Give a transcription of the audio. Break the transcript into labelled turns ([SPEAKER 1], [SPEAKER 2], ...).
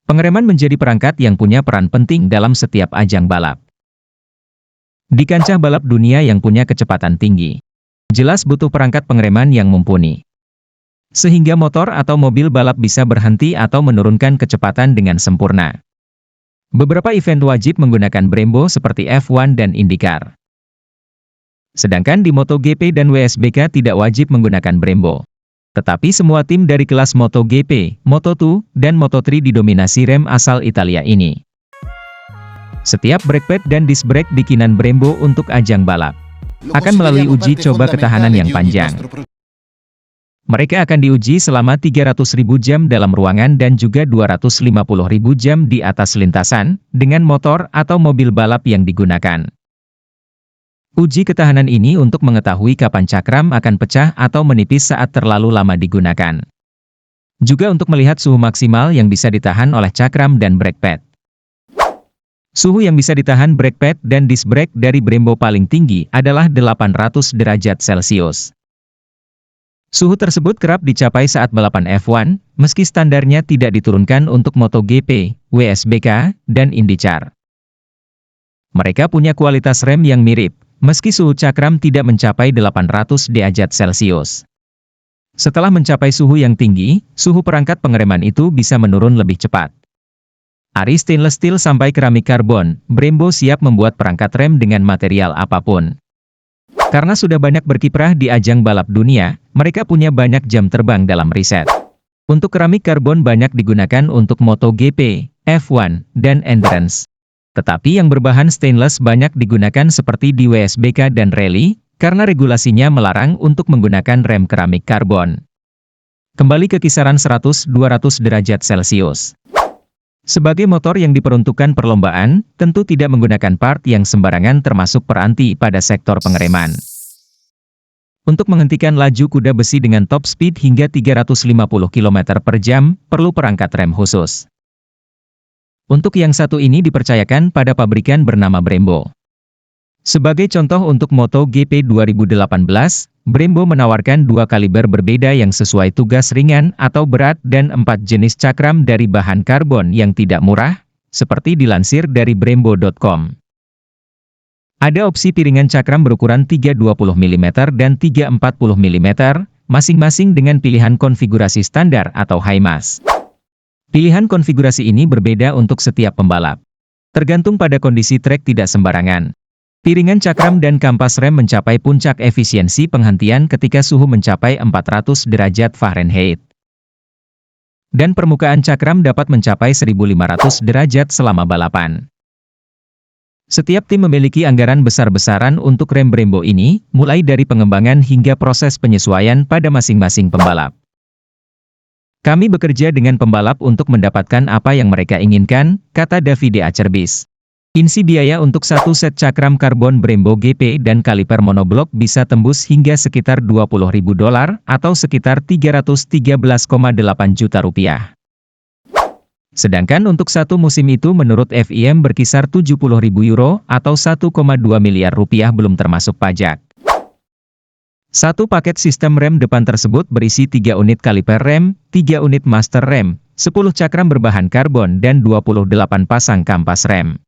[SPEAKER 1] Pengereman menjadi perangkat yang punya peran penting dalam setiap ajang balap. Di kancah balap dunia yang punya kecepatan tinggi, jelas butuh perangkat pengereman yang mumpuni. Sehingga motor atau mobil balap bisa berhenti atau menurunkan kecepatan dengan sempurna. Beberapa event wajib menggunakan Brembo seperti F1 dan IndyCar. Sedangkan di MotoGP dan WSBK tidak wajib menggunakan Brembo. Tetapi semua tim dari kelas MotoGP, Moto2, dan Moto3 didominasi rem asal Italia ini. Setiap brake pad dan disc brake bikinan Brembo untuk ajang balap akan melalui uji coba ketahanan yang panjang. Mereka akan diuji selama 300.000 jam dalam ruangan dan juga 250.000 jam di atas lintasan, dengan motor atau mobil balap yang digunakan. Uji ketahanan ini untuk mengetahui kapan cakram akan pecah atau menipis saat terlalu lama digunakan. Juga untuk melihat suhu maksimal yang bisa ditahan oleh cakram dan brake pad. Suhu yang bisa ditahan brake pad dan disc brake dari Brembo paling tinggi adalah 800 derajat Celcius. Suhu tersebut kerap dicapai saat balapan F1, meski standarnya tidak diturunkan untuk MotoGP, WSBK, dan IndyCar. Mereka punya kualitas rem yang mirip, meski suhu cakram tidak mencapai 800 derajat Celcius. Setelah mencapai suhu yang tinggi, suhu perangkat pengereman itu bisa menurun lebih cepat. Dari stainless steel sampai keramik karbon, Brembo siap membuat perangkat rem dengan material apapun. Karena sudah banyak berkiprah di ajang balap dunia, mereka punya banyak jam terbang dalam riset. Untuk keramik karbon banyak digunakan untuk MotoGP, F1, dan Endurance. Tetapi yang berbahan stainless banyak digunakan seperti di WSBK dan Rally, karena regulasinya melarang untuk menggunakan rem keramik karbon. Kembali ke kisaran 100-200 derajat Celcius. Sebagai motor yang diperuntukkan perlombaan, tentu tidak menggunakan part yang sembarangan termasuk peranti pada sektor pengereman. Untuk menghentikan laju kuda besi dengan top speed hingga 350 km per jam, perlu perangkat rem khusus. Untuk yang satu ini dipercayakan pada pabrikan bernama Brembo. Sebagai contoh untuk MotoGP 2018, Brembo menawarkan dua kaliber berbeda yang sesuai tugas ringan atau berat dan 4 jenis cakram dari bahan karbon yang tidak murah, seperti dilansir dari Brembo.com. Ada opsi piringan cakram berukuran 320 mm dan 340 mm, masing-masing dengan pilihan konfigurasi standar atau high-mass. Pilihan konfigurasi ini berbeda untuk setiap pembalap. Tergantung pada kondisi trek tidak sembarangan. Piringan cakram dan kampas rem mencapai puncak efisiensi penghentian ketika suhu mencapai 400 derajat Fahrenheit. Dan permukaan cakram dapat mencapai 1500 derajat selama balapan. Setiap tim memiliki anggaran besar-besaran untuk rem Brembo ini, mulai dari pengembangan hingga proses penyesuaian pada masing-masing pembalap. Kami bekerja dengan pembalap untuk mendapatkan apa yang mereka inginkan, kata Davide Acerbis. Insi biaya untuk satu set cakram karbon Brembo GP dan kaliper monoblok bisa tembus hingga sekitar $20.000 atau sekitar 313,8 juta rupiah. Sedangkan untuk satu musim itu menurut FIM berkisar 70.000 euro atau 1,2 miliar rupiah belum termasuk pajak. Satu paket sistem rem depan tersebut berisi 3 unit kaliper rem, 3 unit master rem, 10 cakram berbahan karbon dan 28 pasang kampas rem.